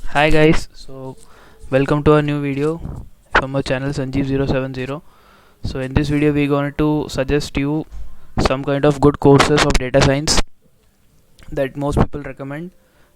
Hi guys, so welcome to our new video from our channel Sanjeev070. So in this video we're going to suggest you some kind of good courses of data science that most people recommend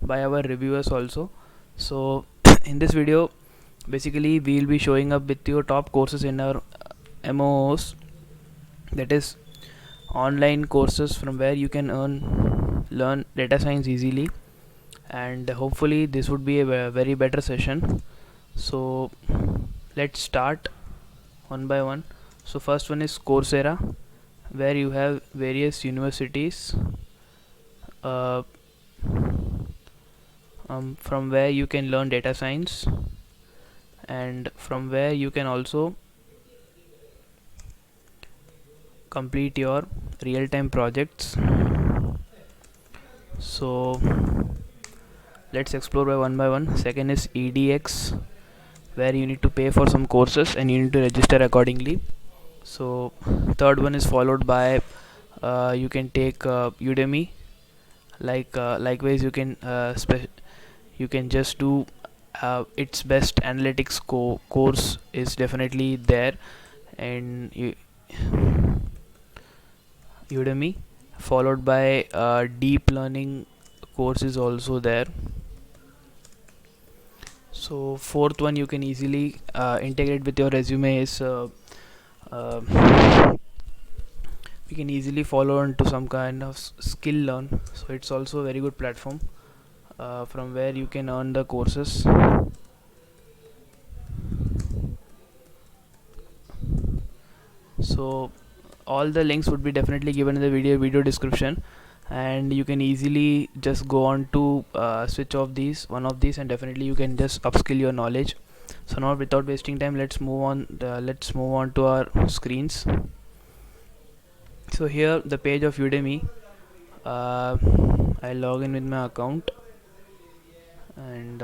by our reviewers also. So in this video basically we'll be showing up with your top courses in our MOOs, that is online courses from where you can learn data science easily, and hopefully this would be a very better session. So let's start one by one. So first one is Coursera, where you have various universities uh, from where you can learn data science, and from where you can also complete your real-time projects. So let's explore by one. Second is EDX, where you need to pay for some courses and you need to register accordingly. So third one is followed by you can take Udemy. Likewise you can just do its best analytics course is definitely there, and Udemy, followed by deep learning course is also there. So fourth one you can easily integrate with your resume is you can easily follow into some kind of skill learn. So it's also a very good platform from where you can earn the courses. So all the links would be definitely given in the video description, and you can easily just go on to switch off one of these, and definitely you can just upskill your knowledge. So now without wasting time, let's move on to our screens. So here the page of Udemy, I log in with my account, and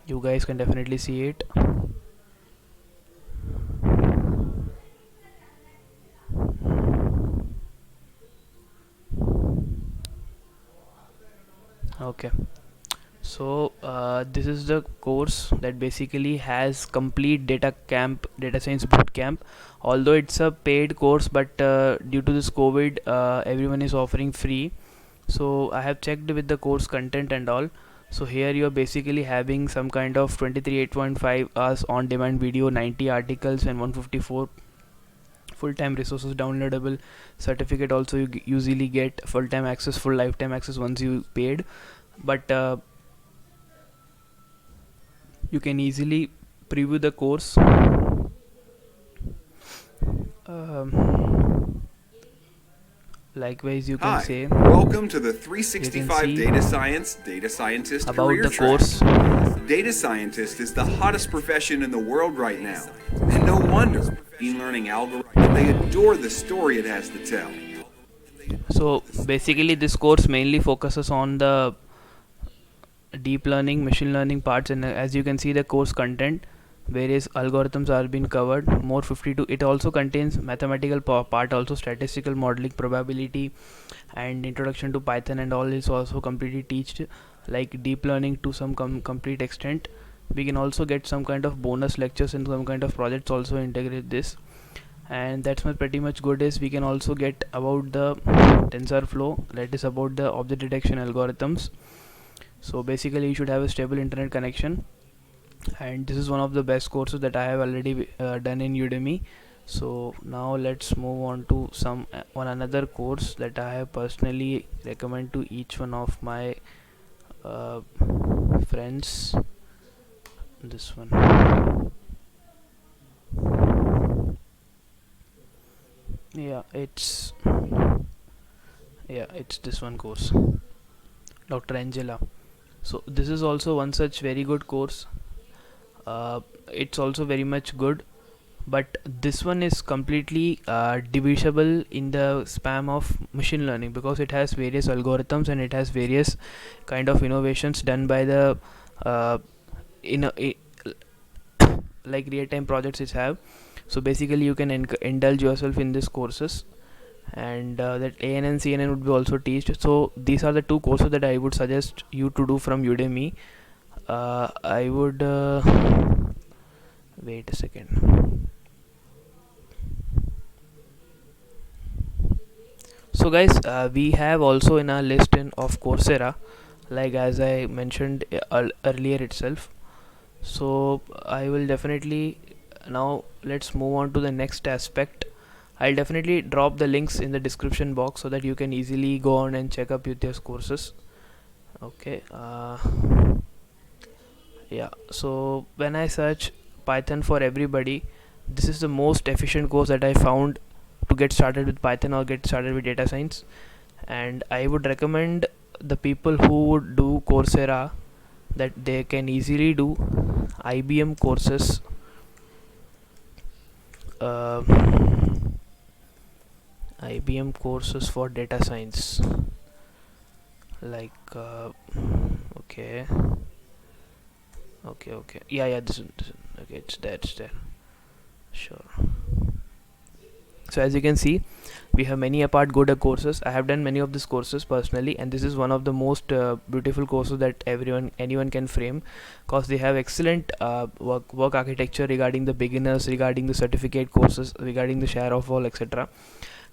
you guys can definitely see it. Okay, so this is the course that basically has complete data science boot camp. Although it's a paid course, but due to this COVID everyone is offering free. So I have checked with the course content and all. So here you're basically having some kind of 23 8.5 hours on demand video, 90 articles, and 154 full-time resources downloadable. Certificate also you usually get full-time access, full lifetime access once you paid, but you can easily preview the course. Likewise you can say, welcome to the you 365 can see Data Scientist about career the track. course. Data scientist is the hottest profession in the world right now. And no wonder, learning algorithms, they adore the story it has to tell. So basically this course mainly focuses on the deep learning, machine learning parts, and as you can see the course content, various algorithms are being covered, more 52. It also contains mathematical part also, statistical modeling, probability, and introduction to Python, and all is also completely teached, like deep learning to some complete extent. We can also get some kind of bonus lectures and some kind of projects also integrate this, and that's pretty much good. Is we can also get about the TensorFlow, that is about the object detection algorithms. So basically you should have a stable internet connection, and this is one of the best courses that I have already done in Udemy. So now let's move on to one another course that I have personally recommend to each one of my uh, friends. This one, yeah, it's this one course, Dr. Angela. So this is also one such very good course. It's also very much good, but this one is completely divisible in the spam of machine learning, because it has various algorithms and it has various kind of innovations done by the uh, in a, like real-time projects it have. So basically you can indulge yourself in these courses, and that AN and CNN would be also teached. So these are the two courses that I would suggest you to do from Udemy. I would wait a second. So guys, we have also in our list of Coursera, like as I mentioned earlier itself. So I will definitely, now let's move on to the next aspect. I'll definitely drop the links in the description box so that you can easily go on and check up with your courses. Okay, yeah, so when I search Python for everybody, this is the most efficient course that I found to get started with Python or get started with data science. And I would recommend the people who would do Coursera that they can easily do IBM courses, uh, IBM courses for data science, like okay, yeah, this okay, it's there, sure. So as you can see, we have many apart good courses. I have done many of these courses personally, and this is one of the most beautiful courses that anyone can frame, because they have excellent work architecture regarding the beginners, regarding the certificate courses, regarding the share of all, etc.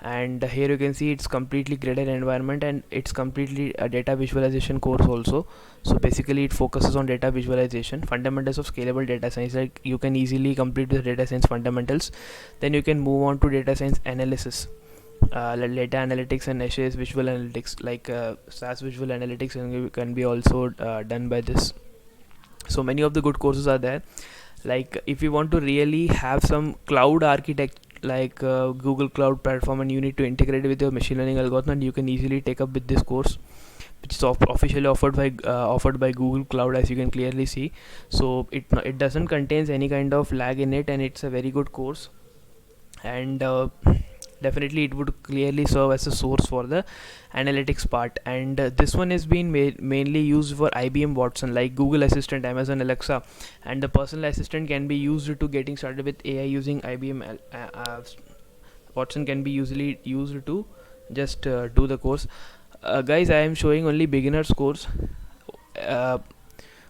And here you can see it's completely graded environment, and it's completely a data visualization course also. So basically it focuses on data visualization, fundamentals of scalable data science. Like you can easily complete the data science fundamentals, then you can move on to data science analysis, like data analytics and SAS visual analytics, like SAS visual analytics can be also done by this. So many of the good courses are there. Like if you want to really have some cloud architect, like Google Cloud Platform, and you need to integrate with your machine learning algorithm, and you can easily take up with this course, which is officially offered by Google Cloud, as you can clearly see. So it doesn't contains any kind of lag in it, and it's a very good course. And definitely it would clearly serve as a source for the analytics part. And this one is being mainly used for IBM Watson, like Google Assistant, Amazon Alexa, and the personal assistant can be used to getting started with AI using IBM Watson can be usually used to just do the course. Guys, I am showing only beginners course. uh,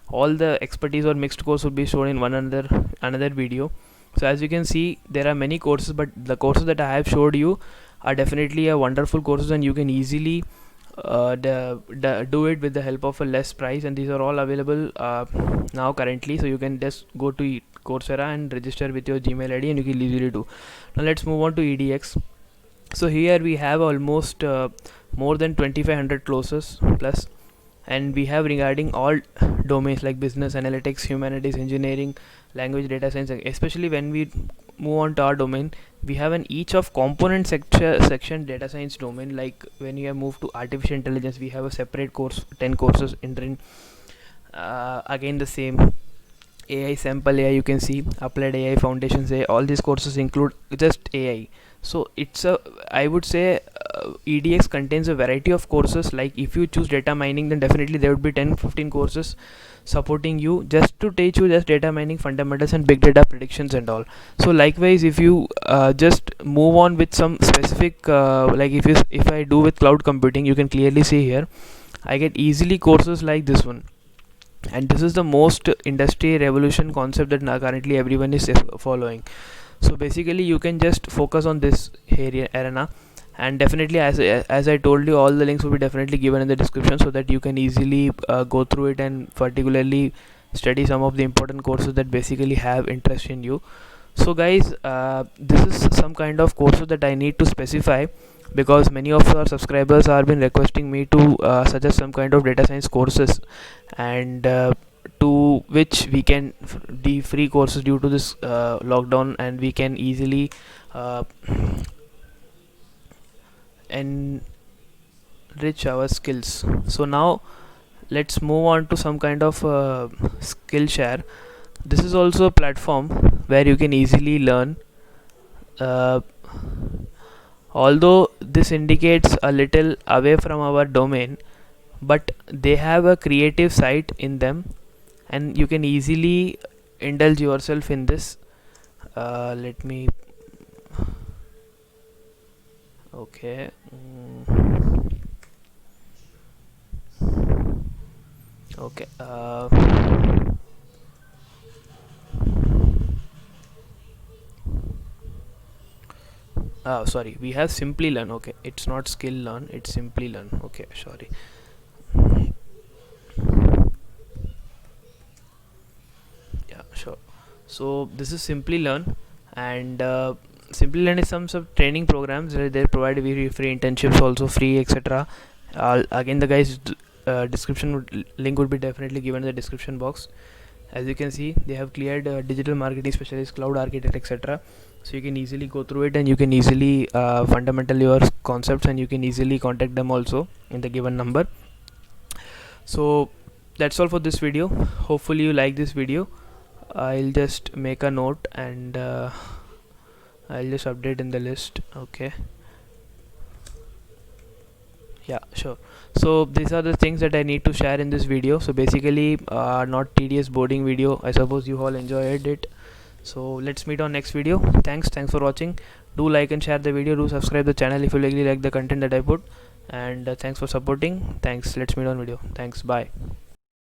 all the expertise or mixed course will be shown in another video. So as you can see, there are many courses, but the courses that I have showed you are definitely a wonderful courses, and you can easily do it with the help of a less price. And these are all available now currently, so you can just go to Coursera and register with your Gmail ID, and you can easily do. Now let's move on to EDX. So here we have almost more than 2500 courses plus, and we have regarding all domains like business, analytics, humanities, engineering, language, data science. Especially when we move on to our domain, we have an each of component section data science domain. Like when you have moved to artificial intelligence, we have a separate course, 10 courses in again the same. AI, sample AI, you can see applied AI, foundations AI, all these courses include just AI. So it's a, I would say, EDX contains a variety of courses. Like if you choose data mining, then definitely there would be 10-15 courses supporting you just to teach you just data mining fundamentals and big data predictions and all. So likewise, if you just move on with some specific like if I do with cloud computing, you can clearly see here I get easily courses like this one. And this is the most industry revolution concept that now currently everyone is following. So basically you can just focus on this area arena. And definitely, as I told you, all the links will be definitely given in the description, so that you can easily go through it and particularly study some of the important courses that basically have interest in you. So guys, this is some kind of courses that I need to specify, because many of our subscribers have been requesting me to suggest some kind of data science courses, and to which we can the free courses due to this lockdown, and we can easily uh, enrich our skills. So now let's move on to some kind of Skillshare. This is also a platform where you can easily learn, uh, although this indicates a little away from our domain, but they have a creative side in them, and you can easily indulge yourself in this. Let me Okay. Okay. Sorry, we have simply learn. Okay, it's not skill learn, it's simply learn. Okay, sorry. Yeah, sure. So this is simply learn, and simply learn is some sort of training programs where they provide very free internships, also free, etc. Again, the guys description link would be definitely given in the description box. As you can see, they have cleared digital marketing specialist, cloud architect, etc. So you can easily go through it, and you can easily fundamental your concepts, and you can easily contact them also in the given number. So that's all for this video. Hopefully you like this video. I'll just make a note, and I'll just update in the list. Okay, yeah, sure. So these are the things that I need to share in this video. So basically not tedious boarding video. I suppose you all enjoyed it. So let's meet on next video. Thanks for watching. Do like and share the video. Do subscribe the channel if you really like the content that I put, and thanks for supporting. Thanks. Let's meet on video. Thanks. Bye.